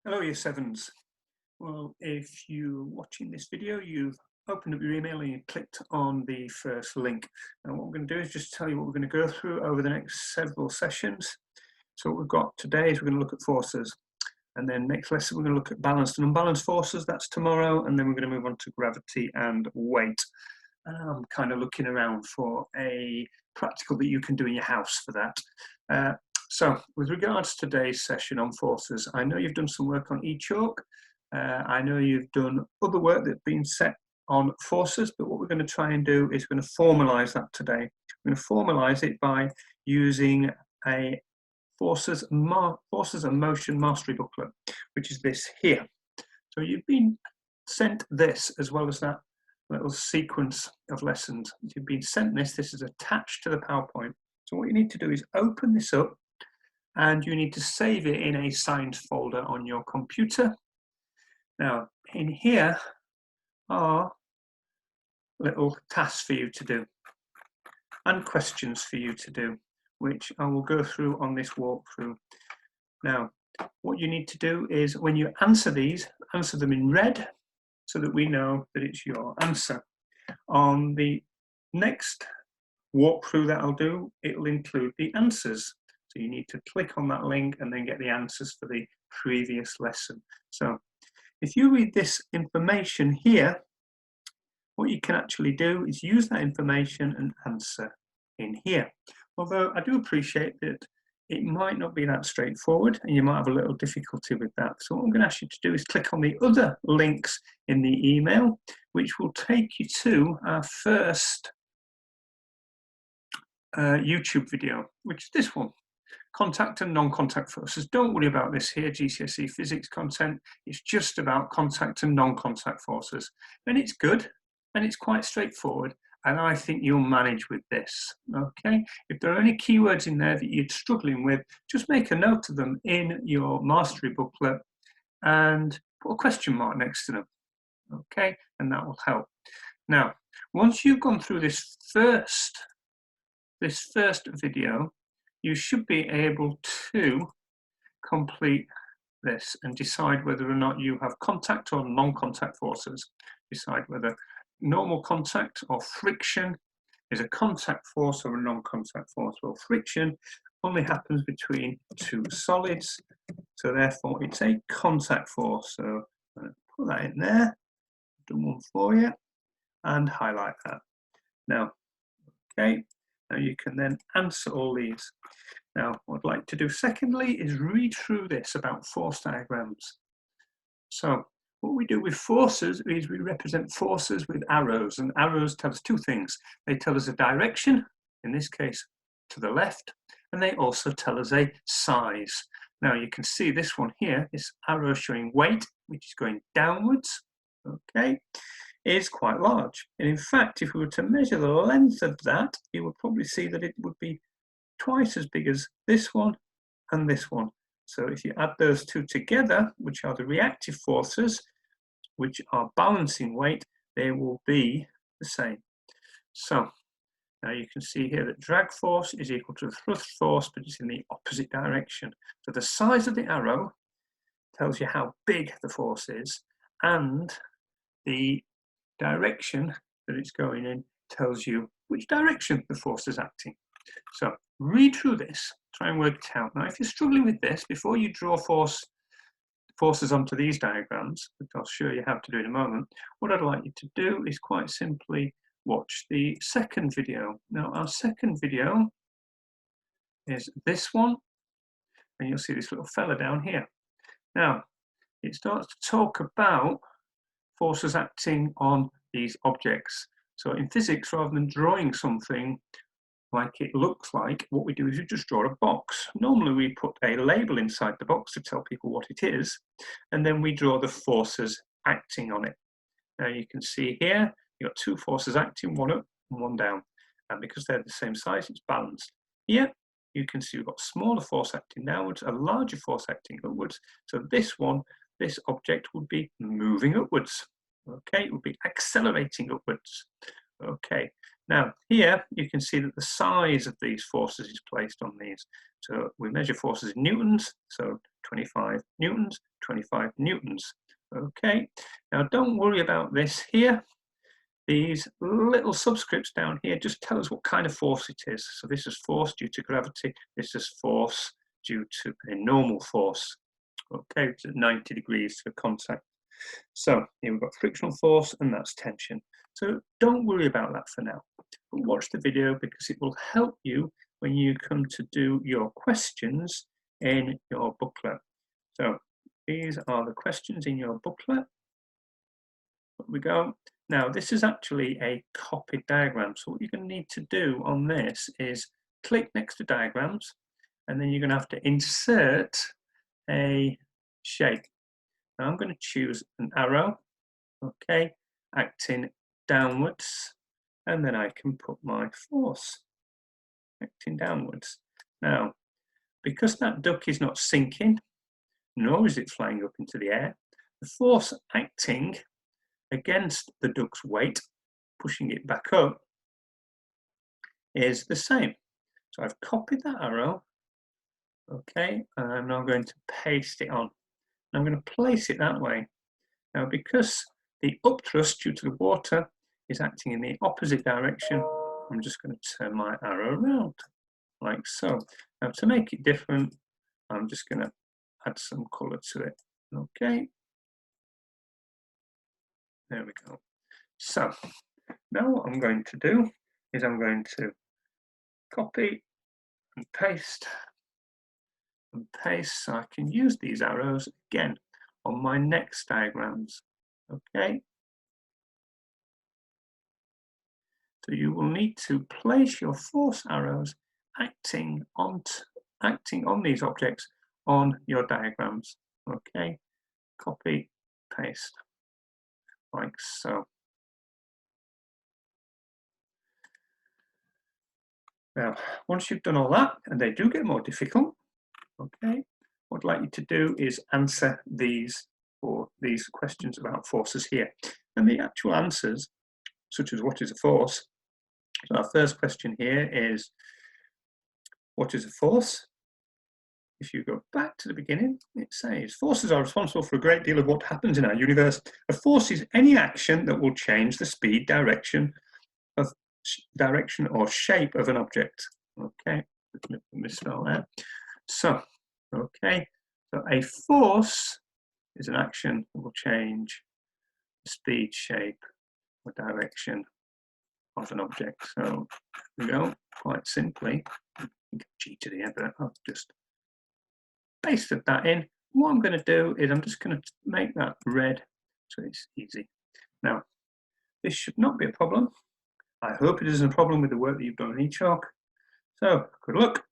Hello, year sevens. Well, if you're watching this video, you've opened up your email and you clicked on the first link. And what we're going to do is just tell you what we're going to go through over the next several sessions. So what we've got today is we're going to look at forces. And then next lesson, we're going to look at balanced and unbalanced forces. That's tomorrow. And then we're going to move on to gravity and weight. And I'm kind of looking around for a practical that you can do in your house for that. So with regards to today's session on forces, I know you've done some work on eChalk. I know you've done other work that's been set on forces, but what we're going to try and do is we're going to formalize that today. We're going to formalize it by using a forces and motion mastery booklet, which is this here. So you've been sent this as well as that little sequence of lessons. You've been sent this is attached to the PowerPoint. So what you need to do is open this up and you need to save it in a signed folder on your computer. Now, in here are little tasks for you to do and questions for you to do, which I will go through on this walkthrough. Now, what you need to do is when you answer these, answer them in red so that we know that it's your answer. On the next walkthrough that I'll do, it'll include the answers. So you need to click on that link and then get the answers for the previous lesson. So if you read this information here, what you can actually do is use that information and answer in here. Although I do appreciate that it might not be that straightforward and you might have a little difficulty with that. So what I'm going to ask you to do is click on the other links in the email, which will take you to our first YouTube video, which is this one. Contact and non-contact forces. Don't worry about this here, GCSE physics content. It's just about contact and non-contact forces. And it's good, and it's quite straightforward, and I think you'll manage with this, okay? If there are any keywords in there that you're struggling with, just make a note of them in your mastery booklet and put a question mark next to them, okay? And that will help. Now, once you've gone through this first video, you should be able to complete this and decide whether or not you have contact or non-contact forces. Decide whether normal contact or friction is a contact force or a non-contact force. Well, friction only happens between two solids, so therefore it's a contact force. So I'm going to put that in there, do one for you, and highlight that. Now, okay. Now you can then answer all these. Now, what I'd like to do secondly is read through this about force diagrams. So what we do with forces is we represent forces with arrows, and arrows tell us two things. They tell us a direction, in this case to the left, and they also tell us a size. Now you can see this one here, this arrow showing weight, which is going downwards, okay, is quite large. And in fact, if we were to measure the length of that, you would probably see that it would be twice as big as this one and this one. So if you add those two together, which are the reactive forces, which are balancing weight, they will be the same. So now you can see here that drag force is equal to the thrust force, but it's in the opposite direction. So the size of the arrow tells you how big the force is, and the direction that it's going in tells you which direction the force is acting. So read through this, try and work it out. Now, if you're struggling with this, before you draw forces onto these diagrams, which I'll show you how to do in a moment, what I'd like you to do is quite simply watch the second video. Now, our second video is this one, and you'll see this little fella down here. Now, it starts to talk about forces acting on these objects. So in physics, rather than drawing something like it looks like, what we do is we just draw a box. Normally we put a label inside the box to tell people what it is, and then we draw the forces acting on it. Now you can see here, you've got two forces acting, one up and one down. And because they're the same size, it's balanced. Here, you can see we've got smaller force acting downwards, a larger force acting upwards. So this one, this object would be moving upwards. Okay, it would be accelerating upwards. Okay, now here you can see that the size of these forces is placed on these. So we measure forces in newtons, so 25 newtons, 25 newtons. Okay, now don't worry about this here. These little subscripts down here just tell us what kind of force it is. So this is force due to gravity, this is force due to a normal force. Okay, it's at 90 degrees for contact. So here we've got frictional force and that's tension. So don't worry about that for now. But watch the video because it will help you when you come to do your questions in your booklet. So these are the questions in your booklet. There we go. Now this is actually a copied diagram. So what you're going to need to do on this is click next to diagrams and then you're going to have to insert a shape. Now I'm going to choose an arrow, okay, acting downwards, and then I can put my force acting downwards. Now, because that duck is not sinking, nor is it flying up into the air, the force acting against the duck's weight, pushing it back up, is the same. So I've copied that arrow, okay, and I'm now going to paste it on. I'm going to place it that way. Now, because the upthrust due to the water is acting in the opposite direction, I'm just going to turn my arrow around, like so. Now, to make it different, I'm just going to add some colour to it. Okay. There we go. So, now what I'm going to do is I'm going to copy and paste so I can use these arrows again on my next diagrams. Okay. So you will need to place your force arrows acting on these objects on your diagrams. Okay. Copy, paste, like so. Now, once you've done all that, and they do get more difficult, okay, what I'd like you to do is answer these questions about forces here. And the actual answers, such as what is a force? So our first question here is, what is a force? If you go back to the beginning, it says, forces are responsible for a great deal of what happens in our universe. A force is any action that will change the speed, direction or shape of an object. Okay, misspell that. So, okay, so a force is an action that will change the speed, shape, or direction of an object. So, here we go, quite simply, cheated here, but I've just pasted that in. What I'm going to do is I'm just going to make that red so it's easy. Now, this should not be a problem. I hope it isn't a problem with the work that you've done in eChalk. So, good luck.